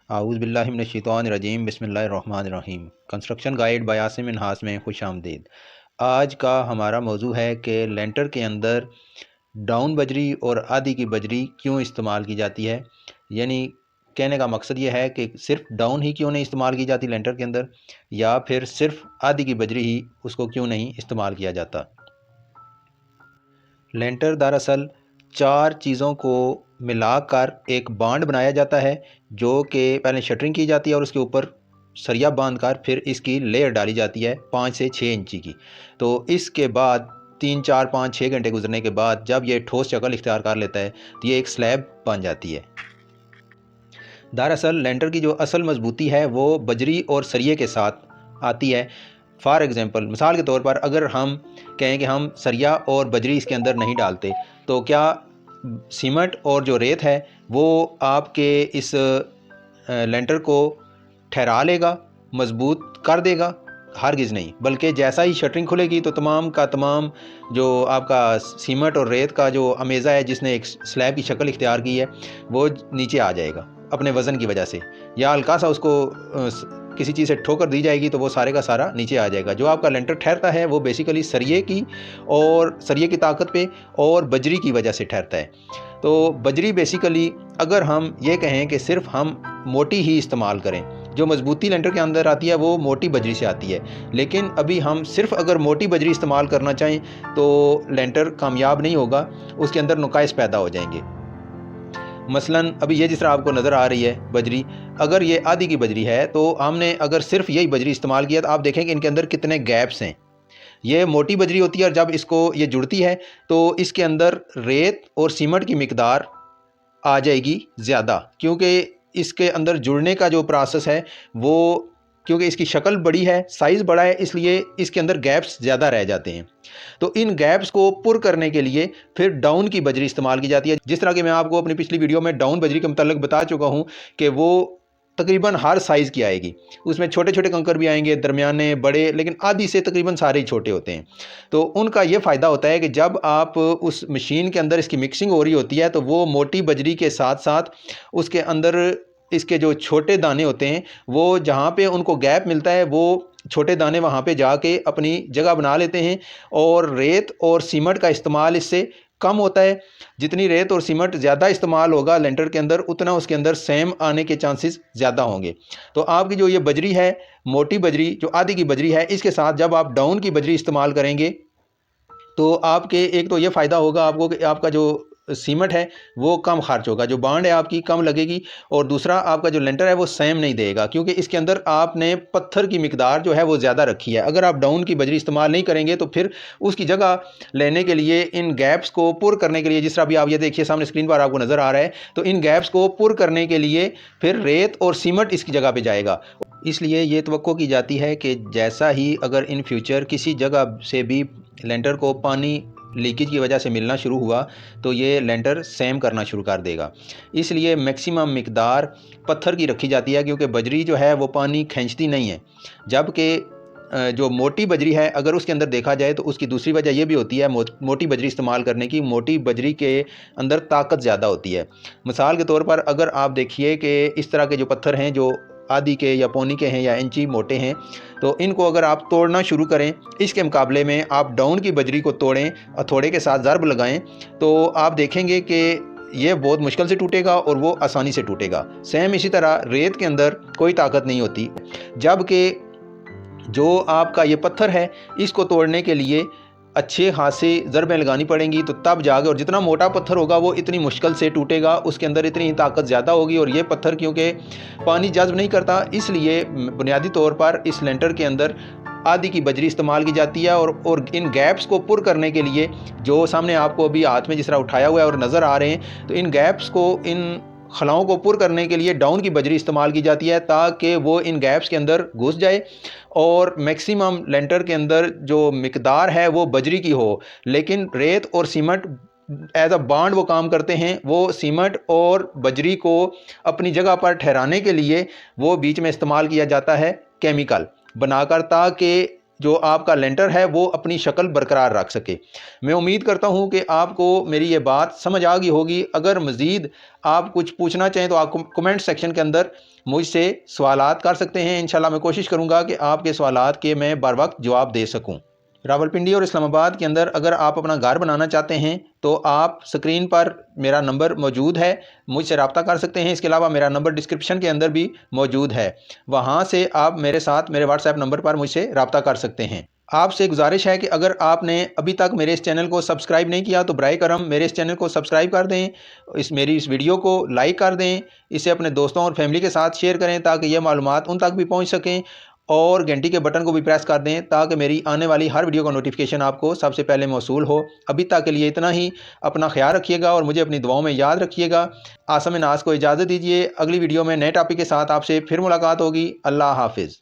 आऊज़ बिल्लाहि मिनश्शैतानिर्रजीम बिस्मिल्लाहिर्रहमानिर्रहीम। Construction guide by Asim Minhas में खुश आमदीद। आज का हमारा मौजू है कि लेंटर के अंदर डाउन बजरी और आधी की बजरी क्यों इस्तेमाल की जाती है। यानी कहने का मकसद ये है कि सिर्फ डाउन ही क्यों नहीं इस्तेमाल की जाती लेंटर के अंदर, या फिर सिर्फ आधी की बजरी ही उसको क्यों नहीं इस्तेमाल किया जाता। लेंटर दरअसल चार चीज़ों को मिलाकर एक बांड बनाया जाता है, जो कि पहले शटरिंग की जाती है और उसके ऊपर सरिया बांधकर फिर इसकी लेयर डाली जाती है 5 से 6 इंची की। तो इसके बाद 3 4 5 6 घंटे गुजरने के बाद जब ये ठोस शक्ल इख्तियार कर लेता है तो ये एक स्लैब बन जाती है। दरअसल लेंटर की जो असल मजबूती है वो बजरी और सरिये के साथ आती है। फॉर एग्ज़ाम्पल, मिसाल के तौर पर अगर हम कहें कि हम सरिया और बजरी इसके अंदर नहीं डालते तो क्या सीमेंट और जो रेत है वो आपके इस लेंटर को ठहरा लेगा, मजबूत कर देगा? हरगिज़ नहीं, बल्कि जैसा ही शटरिंग खुलेगी तो तमाम का तमाम जो आपका सीमेंट और रेत का जो अमेज़ा है जिसने एक स्लैब की शक्ल इख्तियार की है वो नीचे आ जाएगा अपने वज़न की वजह से, या हल्का सा उसको किसी चीज़ से ठोकर दी जाएगी तो वो सारे का सारा नीचे आ जाएगा। जो आपका लेंटर ठहरता है वो बेसिकली सरिये की और सरिये की ताकत पे और बजरी की वजह से ठहरता है। तो बजरी बेसिकली अगर हम ये कहें कि सिर्फ हम मोटी ही इस्तेमाल करें, जो मजबूती लेंटर के अंदर आती है वो मोटी बजरी से आती है, लेकिन अभी हम सिर्फ अगर मोटी बजरी इस्तेमाल करना चाहें तो लेंटर कामयाब नहीं होगा, उसके अंदर नुकाइस पैदा हो जाएंगे। मसलन अभी ये जिस तरह आपको नज़र आ रही है बजरी, अगर ये आधी की बजरी है तो हमने अगर सिर्फ यही बजरी इस्तेमाल किया तो आप देखें कि इनके अंदर कितने गैप्स हैं। ये मोटी बजरी होती है और जब इसको ये जुड़ती है तो इसके अंदर रेत और सीमेंट की मिकदार आ जाएगी ज़्यादा, क्योंकि इसके अंदर जुड़ने का जो प्रोसेस है वो, क्योंकि इसकी शक्ल बड़ी है, साइज़ बड़ा है, इसलिए इसके अंदर गैप्स ज़्यादा रह जाते हैं। तो इन गैप्स को पुर करने के लिए फिर डाउन की बजरी इस्तेमाल की जाती है। जिस तरह कि मैं आपको अपनी पिछली वीडियो में डाउन बजरी के मतलब बता चुका हूँ कि वो तकरीबन हर साइज़ की आएगी, उसमें छोटे छोटे कंकर भी आएंगे, दरमियाने, बड़े, लेकिन आधी से तकरीबन सारे ही छोटे होते हैं। तो उनका ये फ़ायदा होता है कि जब आप उस मशीन के अंदर इसकी मिक्सिंग हो रही होती है तो वो मोटी बजरी के साथ साथ उसके अंदर इसके जो छोटे दाने होते हैं वो जहाँ पे उनको गैप मिलता है वो छोटे दाने वहाँ पे जाके अपनी जगह बना लेते हैं, और रेत और सीमेंट का इस्तेमाल इससे कम होता है। जितनी रेत और सीमेंट ज़्यादा इस्तेमाल होगा लेंटर के अंदर उतना उसके अंदर सेम आने के चांसेस ज़्यादा होंगे। तो आपकी जो ये बजरी है, मोटी बजरी जो आधी की बजरी है, इसके साथ जब आप डाउन की बजरी इस्तेमाल करेंगे तो आपके एक तो ये फ़ायदा होगा आपको कि आपका जो सीमेंट है वो कम खर्च होगा, जो बांड है आपकी कम लगेगी, और दूसरा आपका जो लेंटर है वो सेम नहीं देगा, क्योंकि इसके अंदर आपने पत्थर की मिकदार जो है वो ज़्यादा रखी है। अगर आप डाउन की बजरी इस्तेमाल नहीं करेंगे तो फिर उसकी जगह लेने के लिए, इन गैप्स को पुर करने के लिए, जिस तरह अभी आप ये देखिए सामने स्क्रीन पर आपको नज़र आ रहा है, तो इन गैप्स को पुर करने के लिए फिर रेत और सीमेंट इसकी जगह पर जाएगा। इसलिए ये तवक्को की जाती है कि जैसा ही अगर इन फ्यूचर किसी जगह से भी लेंटर को पानी लीकेज की वजह से मिलना शुरू हुआ तो ये लेंटर सेम करना शुरू कर देगा। इसलिए मैक्सिमम मिकदार पत्थर की रखी जाती है, क्योंकि बजरी जो है वो पानी खींचती नहीं है। जबकि जो मोटी बजरी है अगर उसके अंदर देखा जाए तो उसकी दूसरी वजह यह भी होती है मोटी बजरी इस्तेमाल करने की, मोटी बजरी के अंदर ताकत ज़्यादा होती है। मिसाल के तौर पर अगर आप देखिए कि इस तरह के जो पत्थर हैं जो आधी के या पौनी के हैं या इंची मोटे हैं, तो इनको अगर आप तोड़ना शुरू करें, इसके मुकाबले में आप डाउन की बजरी को तोड़ें, हथौड़े के साथ ज़रब लगाएं, तो आप देखेंगे कि ये बहुत मुश्किल से टूटेगा और वो आसानी से टूटेगा। सेम इसी तरह रेत के अंदर कोई ताकत नहीं होती, जबकि जो आपका ये पत्थर है इसको तोड़ने के लिए अच्छे हाथ से ज़रबें लगानी पड़ेंगी, तो तब जाके, और जितना मोटा पत्थर होगा वो इतनी मुश्किल से टूटेगा, उसके अंदर इतनी ताकत ज़्यादा होगी। और ये पत्थर क्योंकि पानी जज़्ब नहीं करता, इसलिए बुनियादी तौर पर इस लेंटर के अंदर आधी की बजरी इस्तेमाल की जाती है। और इन गैप्स को पुर करने के लिए जो सामने आपको अभी हाथ में जिस तरह उठाया हुआ है और नज़र आ रहे हैं, तो इन गैप्स को, इन खलाओं को पुर करने के लिए डाउन की बजरी इस्तेमाल की जाती है, ताकि वो इन गैप्स के अंदर घुस जाए और मैक्सिमम लेंटर के अंदर जो मिकदार है वो बजरी की हो। लेकिन रेत और सीमेंट एज अ बांड वो काम करते हैं, वो सीमेंट और बजरी को अपनी जगह पर ठहराने के लिए वो बीच में इस्तेमाल किया जाता है केमिकल बनाकर, ताकि जो आपका लेंटर है वो अपनी शक्ल बरकरार रख सके। मैं उम्मीद करता हूँ कि आपको मेरी ये बात समझ आ गई होगी। अगर मज़ीद आप कुछ पूछना चाहें तो आप कमेंट सेक्शन के अंदर मुझसे सवालात कर सकते हैं। इंशाल्लाह मैं कोशिश करूँगा कि आपके सवालात के मैं बर वक्त जवाब दे सकूँ। रावलपिंडी और इस्लामाबाद के अंदर अगर आप अपना घर बनाना चाहते हैं तो आप स्क्रीन पर मेरा नंबर मौजूद है, मुझसे रब्ता कर सकते हैं। इसके अलावा मेरा नंबर डिस्क्रिप्शन के अंदर भी मौजूद है, वहाँ से आप मेरे साथ मेरे व्हाट्सएप नंबर पर मुझसे रब्ता कर सकते हैं। आपसे गुजारिश है कि अगर आपने अभी तक मेरे इस चैनल को सब्सक्राइब नहीं किया तो बराए करम मेरे इस चैनल को सब्सक्राइब कर दें, मेरी इस वीडियो को लाइक कर दें, इसे अपने दोस्तों और फैमिली के साथ शेयर करें ताकि ये मालूमात उन तक भी पहुंच सकें, और घंटी के बटन को भी प्रेस कर दें ताकि मेरी आने वाली हर वीडियो का नोटिफिकेशन आपको सबसे पहले मौसूल हो। अभी तक के लिए इतना ही। अपना ख्याल रखिएगा और मुझे अपनी दुआओं में याद रखिएगा। आसम नाज को इजाज़त दीजिए। अगली वीडियो में नए टॉपिक के साथ आपसे फिर मुलाकात होगी। अल्लाह हाफिज़।